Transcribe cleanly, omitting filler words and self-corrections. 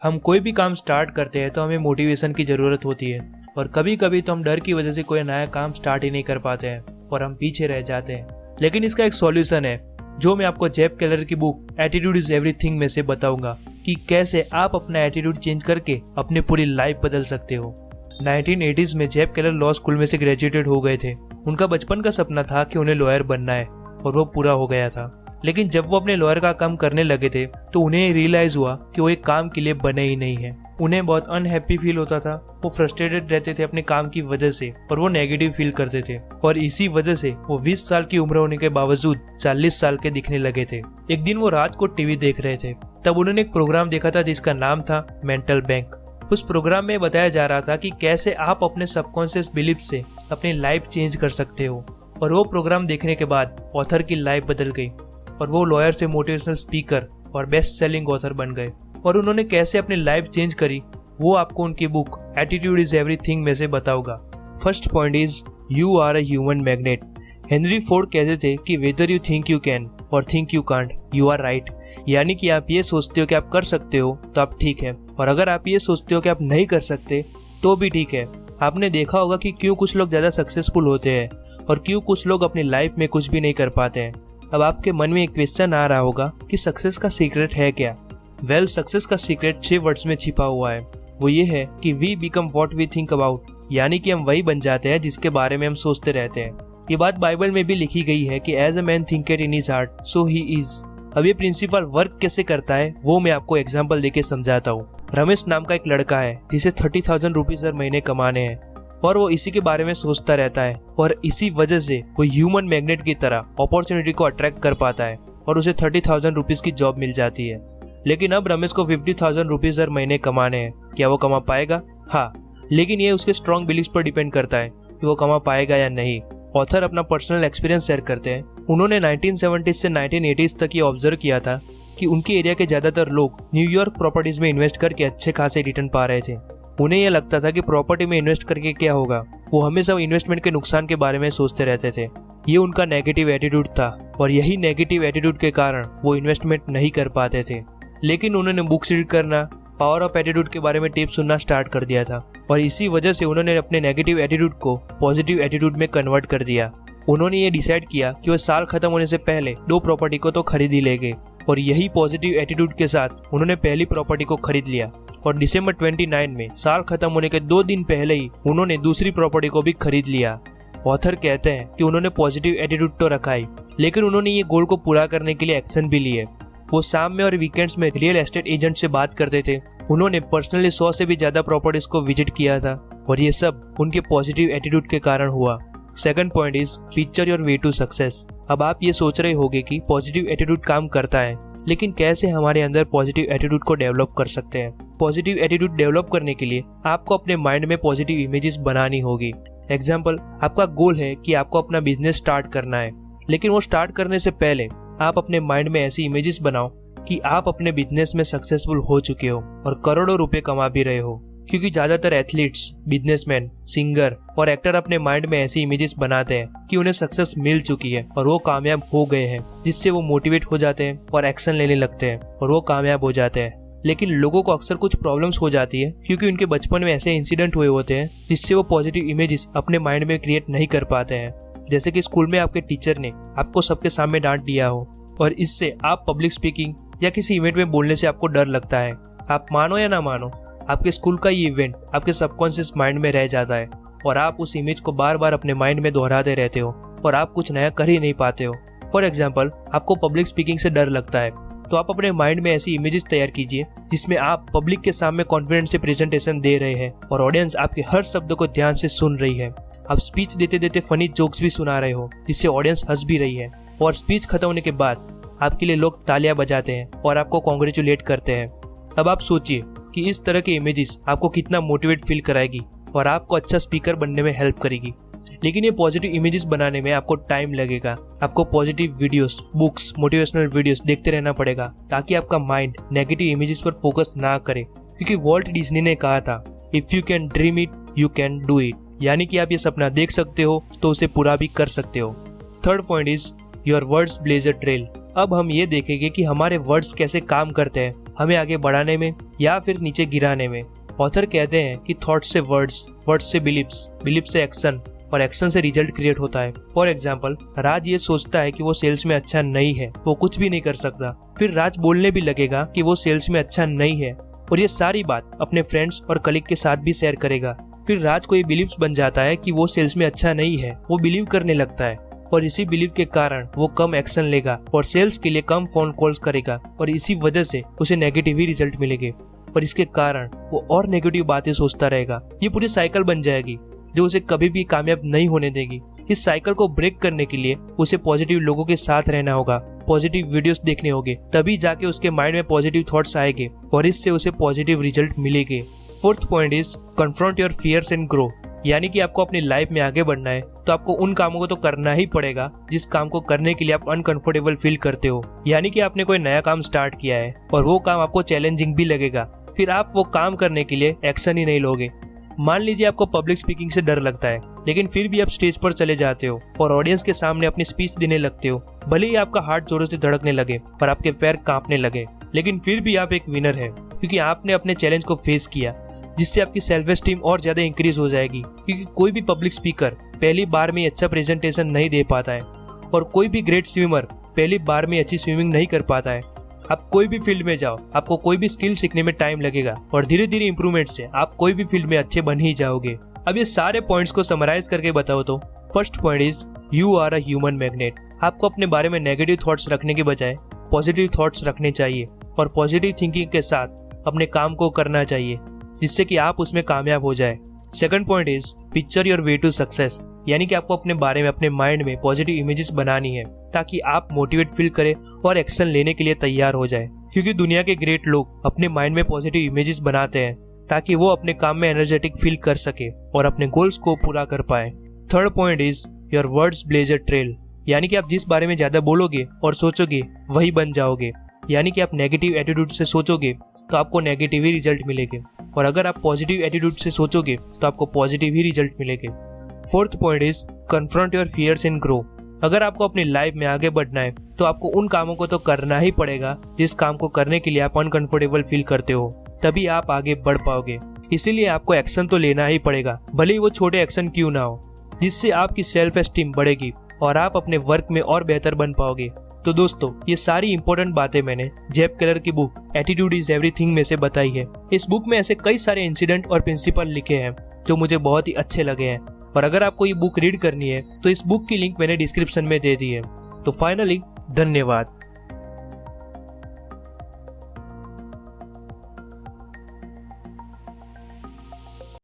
हम कोई भी काम स्टार्ट करते हैं तो हमें मोटिवेशन की ज़रूरत होती है और कभी कभी तो हम डर की वजह से कोई नया काम स्टार्ट ही नहीं कर पाते हैं और हम पीछे रह जाते हैं। लेकिन इसका एक सॉल्यूशन है जो मैं आपको जेफ केलर की बुक एटीट्यूड इज एवरीथिंग में से बताऊंगा कि कैसे आप अपना एटीट्यूड चेंज करके अपनी पूरी लाइफ बदल सकते हो। 1980s में जेफ केलर लॉ स्कूल में से ग्रेजुएटेड हो गए थे। उनका बचपन का सपना था कि उन्हें लॉयर बनना है और वो पूरा हो गया था। लेकिन जब वो अपने लॉयर का काम करने लगे थे तो उन्हें रियलाइज हुआ कि वो एक काम के लिए बने ही नहीं है। उन्हें बहुत अनहैप्पी फील होता था, वो फ्रस्ट्रेटेड रहते थे अपने काम की वजह से और वो नेगेटिव फील करते थे और इसी वजह से वो 20 साल की उम्र होने के बावजूद 40 साल के दिखने लगे थे। एक दिन वो रात को टीवी देख रहे थे, तब उन्होंने एक प्रोग्राम देखा था जिसका नाम था मेंटल बैंक। उस प्रोग्राम में बताया जा रहा था कि कैसे आप अपने सबकॉन्शियस बिलीफ से अपनी लाइफ चेंज कर सकते हो। और वो प्रोग्राम देखने के बाद ऑथर की लाइफ बदल गई और वो लॉयर से मोटिवेशनल स्पीकर और बेस्ट सेलिंग ऑथर बन गए। और उन्होंने कैसे अपनी लाइफ चेंज करी वो आपको उनकी बुक एटीट्यूड इज एवरीथिंग में से बताऊंगा। First point is you are a human magnet. Henry Ford कहते थे कि whether you think you can or think you can't, you are right. यानी कि आप ये सोचते हो कि आप कर सकते हो तो आप ठीक है, और अगर आप ये सोचते हो कि आप नहीं कर सकते तो भी ठीक है। आपने देखा होगा कि क्यों कुछ लोग ज्यादा सक्सेसफुल होते हैं और क्यों कुछ लोग अपनी लाइफ में कुछ भी नहीं कर पाते हैं। अब आपके मन में एक क्वेश्चन आ रहा होगा कि सक्सेस का सीक्रेट है क्या? वेल, सक्सेस का सीक्रेट 6 वर्ड्स में छिपा हुआ है। वो ये है कि we become what we think about, यानी कि हम वही बन जाते हैं जिसके बारे में हम सोचते रहते हैं। ये बात बाइबल में भी लिखी गई है कि as a man thinketh in his heart so he is. अब ये प्रिंसिपल वर्क कैसे करता है वो मैं आपको एग्जाम्पल देके समझाता हूँ। रमेश नाम का एक लड़का है जिसे 30,000 रुपीज हर महीने कमाने हैं और वो इसी के बारे में सोचता रहता है और इसी वजह से वो ह्यूमन मैग्नेट की तरह अपॉर्चुनिटी को अट्रैक्ट कर पाता है और उसे 30,000 रुपीज की जॉब मिल जाती है। लेकिन अब रमेश को 50,000 रुपीज हर महीने कमाने हैं। क्या वो कमा पाएगा? हाँ, लेकिन ये उसके स्ट्रॉन्ग बिलीव्स पर डिपेंड करता है कि वो कमा पाएगा या नहीं। ऑथर अपना पर्सनल एक्सपीरियंस शेयर करते हैं। उन्होंने 1970 से 1980 तक ये ऑब्जर्व किया था कि उनके एरिया के ज्यादातर लोग न्यूयॉर्क प्रॉपर्टीज में इन्वेस्ट करके अच्छे खासे रिटर्न पा रहे थे। उन्हें यह लगता था कि प्रॉपर्टी में इन्वेस्ट करके क्या होगा। वो हमेशा इन्वेस्टमेंट के नुकसान के बारे में सोचते रहते थे। ये उनका नेगेटिव एटीट्यूड था और यही नेगेटिव एटीट्यूड के कारण वो इन्वेस्टमेंट नहीं कर पाते थे। लेकिन उन्होंने बुक्स रीड करना, पावर ऑफ एटीट्यूड के बारे में टिप्स सुनना स्टार्ट कर दिया था और इसी वजह से उन्होंने अपने नेगेटिव एटीट्यूड को पॉजिटिव एटीट्यूड में कन्वर्ट कर दिया। उन्होंने ये डिसाइड किया कि वो साल खत्म होने से पहले 2 प्रॉपर्टी को तो खरीद ही लेंगे और यही पॉजिटिव एटीट्यूड के साथ उन्होंने पहली प्रॉपर्टी को खरीद लिया और दिसंबर 29 में साल खत्म होने के 2 दिन पहले ही उन्होंने दूसरी प्रॉपर्टी को भी खरीद लिया। ऑथर कहते हैं कि उन्होंने पॉजिटिव एटीट्यूड तो रखा ही, लेकिन उन्होंने ये गोल को पूरा करने के लिए एक्शन भी लिए। वो शाम में और वीकेंड्स में रियल एस्टेट एजेंट से बात करते थे। उन्होंने पर्सनली 100 से भी ज्यादा प्रॉपर्टीज को विजिट किया था और ये सब उनके पॉजिटिव एटीट्यूड के कारण हुआ। Second point is picture your way to success. अब आप ये सोच रहे होंगे कि पॉजिटिव एटीट्यूड काम करता है, लेकिन कैसे हमारे अंदर पॉजिटिव एटीट्यूड को डेवलप कर सकते हैं? पॉजिटिव एटीट्यूड डेवलप करने के लिए आपको अपने माइंड में पॉजिटिव इमेजेस बनानी होगी। एग्जाम्पल, आपका गोल है कि आपको अपना बिजनेस स्टार्ट करना है, लेकिन वो स्टार्ट करने से पहले आप अपने माइंड में ऐसी इमेजेस बनाओ कि आप अपने बिजनेस में सक्सेसफुल हो चुके हो और करोड़ों रुपए कमा भी रहे हो। क्योंकि ज्यादातर एथलीट्स, बिजनेसमैन, सिंगर और एक्टर अपने माइंड में ऐसी इमेजेस बनाते हैं कि उन्हें सक्सेस मिल चुकी है और वो कामयाब हो गए हैं, जिससे वो मोटिवेट हो जाते हैं और एक्शन लेने लगते हैं और वो कामयाब हो जाते हैं। लेकिन लोगों को अक्सर कुछ प्रॉब्लम्स हो जाती है क्योंकि उनके बचपन में ऐसे इंसिडेंट हुए होते हैं जिससे वो पॉजिटिव इमेजेस अपने माइंड में क्रिएट नहीं कर पाते हैं। जैसे कि स्कूल में आपके टीचर ने आपको सबके सामने डांट दिया हो और इससे आप पब्लिक स्पीकिंग या किसी इवेंट में बोलने से आपको डर लगता है। आप मानो या ना मानो, आपके स्कूल का ये इवेंट आपके सबकॉन्शियस माइंड में रह जाता है और आप उस इमेज को बार बार अपने माइंड में दोहराते रहते हो और आप कुछ नया कर ही नहीं पाते हो। फॉर एग्जाम्पल, आपको पब्लिक स्पीकिंग से डर लगता है तो आप अपने माइंड में ऐसी इमेजेस तैयार कीजिए जिसमें आप पब्लिक के सामने कॉन्फिडेंस से प्रेजेंटेशन दे रहे हैं और ऑडियंस आपके हर शब्द को ध्यान से सुन रही है। आप स्पीच देते देते फनी जोक्स भी सुना रहे हो जिससे ऑडियंस हंस भी रही है और स्पीच खत्म होने के बाद आपके लिए लोग तालियां बजाते हैं और आपको कॉन्ग्रेचुलेट करते हैं। अब आप सोचिए कि इस तरह के इमेजेस आपको कितना मोटिवेट फील कराएगी और आपको अच्छा स्पीकर बनने में हेल्प करेगी। लेकिन ये पॉजिटिव इमेजेस बनाने में आपको टाइम लगेगा। आपको positive videos, books, motivational videos देखते रहना पड़ेगा ताकि आपका माइंड नेगेटिव इमेजेस पर फोकस ना करे। क्योंकि वॉल्ट डिज्नी ने कहा था, if you can dream it you can do it, यानी कि आप ये सपना देख सकते हो तो उसे पूरा भी कर सकते हो। Third point is your words blaze a trail. अब हम ये देखेंगे कि हमारे वर्ड्स कैसे काम करते हैं, हमें आगे बढ़ाने में या फिर नीचे गिराने में। ऑथर कहते हैं कि थॉट से वर्ड्स, वर्ड्स से बिलीव्स, बिलीव से एक्शन और एक्शन से रिजल्ट क्रिएट होता है। फॉर एग्जाम्पल, राज ये सोचता है कि वो सेल्स में अच्छा नहीं है, वो कुछ भी नहीं कर सकता। फिर राज बोलने भी लगेगा कि वो सेल्स में अच्छा नहीं है और ये सारी बात अपने फ्रेंड्स और कलीग के साथ भी शेयर करेगा। फिर राज को ये बिलीव बन जाता है कि वो सेल्स में अच्छा नहीं है, वो बिलीव करने लगता है और इसी बिलीव के कारण वो कम एक्शन लेगा और सेल्स के लिए कम फोन कॉल्स करेगा और इसी वजह से उसे नेगेटिव ही रिजल्ट मिलेंगे और इसके कारण वो और नेगेटिव बातें सोचता रहेगा। ये पूरी साइकिल बन जाएगी जो उसे कभी भी कामयाब नहीं होने देगी। इस साइकिल को ब्रेक करने के लिए उसे पॉजिटिव लोगों के साथ रहना होगा, पॉजिटिव वीडियोस देखने होंगे, तभी जाके उसके माइंड में पॉजिटिव थॉट्स आएंगे और इससे उसे पॉजिटिव रिजल्ट मिलेंगे। Fourth point is confront your fears and grow. यानी कि आपको अपनी लाइफ में आगे बढ़ना है तो आपको उन कामों को तो करना ही पड़ेगा जिस काम को करने के लिए आप अनकंफर्टेबल फील करते हो। यानी कि आपने कोई नया काम स्टार्ट किया है और वो काम आपको चैलेंजिंग भी लगेगा, फिर आप वो काम करने के लिए एक्शन ही नहीं लोगे। मान लीजिए आपको पब्लिक स्पीकिंग से डर लगता है, लेकिन फिर भी आप स्टेज पर चले जाते हो और ऑडियंस के सामने अपनी स्पीच देने लगते हो। भले ही आपका हार्ट जोरों से धड़कने लगे और आपके पैर कांपने लगे, लेकिन फिर भी आप एक विनर है क्योंकि आपने अपने चैलेंज को फेस किया, जिससे आपकी सेल्फ एस्टीम और ज्यादा इंक्रीज हो जाएगी। क्योंकि कोई भी पब्लिक स्पीकर पहली बार में अच्छा प्रेजेंटेशन नहीं दे पाता है और कोई भी ग्रेट स्विमर पहली बार में अच्छी स्विमिंग नहीं कर पाता है। आप कोई भी फील्ड में जाओ, आपको कोई भी स्किल सीखने में टाइम लगेगा और धीरे धीरे इंप्रूवमेंट से आप कोई भी फील्ड में अच्छे बन ही जाओगे। अब ये सारे पॉइंट्स को समराइज करके बताओ तो first point is you are a human magnet. आपको अपने बारे में नेगेटिव थॉट्स रखने के बजाय पॉजिटिव थॉट्स रखने चाहिए और पॉजिटिव थिंकिंग के साथ अपने काम को करना चाहिए जिससे कि आप उसमें कामयाब हो जाए। Second point is picture your way to success. यानी कि आपको अपने बारे में, अपने माइंड में पॉजिटिव इमेजेस बनानी है ताकि आप मोटिवेट फील करें और एक्शन लेने के लिए तैयार हो जाए। क्योंकि दुनिया के ग्रेट लोग अपने माइंड में पॉजिटिव इमेजेस बनाते हैं ताकि वो अपने काम में एनर्जेटिक फील कर सके और अपने गोल्स को पूरा कर पाए। Third point is your words blaze a trail. यानी कि आप जिस बारे में ज्यादा बोलोगे और सोचोगे वही बन जाओगे। यानी कि आप नेगेटिव एटीट्यूड से सोचोगे तो आपको नेगेटिव ही रिजल्ट मिलेंगे और अगर आप पॉजिटिव एटीट्यूड से सोचोगे तो आपको पॉजिटिव ही रिजल्ट मिलेंगे। Fourth point is confront your fears and grow. अगर आपको अपनी लाइफ में आगे बढ़ना है तो आपको उन कामों को तो करना ही पड़ेगा जिस काम को करने के लिए आप अनकंफर्टेबल फील करते हो, तभी आप आगे बढ़ पाओगे। इसीलिए आपको एक्शन तो लेना ही पड़ेगा, भले ही वो छोटे एक्शन क्यों ना हो, जिससे आपकी सेल्फ एस्टीम बढ़ेगी और आप अपने वर्क में और बेहतर बन पाओगे। तो दोस्तों, ये सारी इंपॉर्टेंट बातें मैंने जेब केलर की बुक एटीट्यूड इज एवरीथिंग में से बताई है। इस बुक में ऐसे कई सारे इंसिडेंट और प्रिंसिपल लिखे हैं जो मुझे बहुत ही अच्छे लगे हैं और अगर आपको ये बुक रीड करनी है तो इस बुक की लिंक मैंने डिस्क्रिप्शन में दे दी है। तो फाइनली धन्यवाद।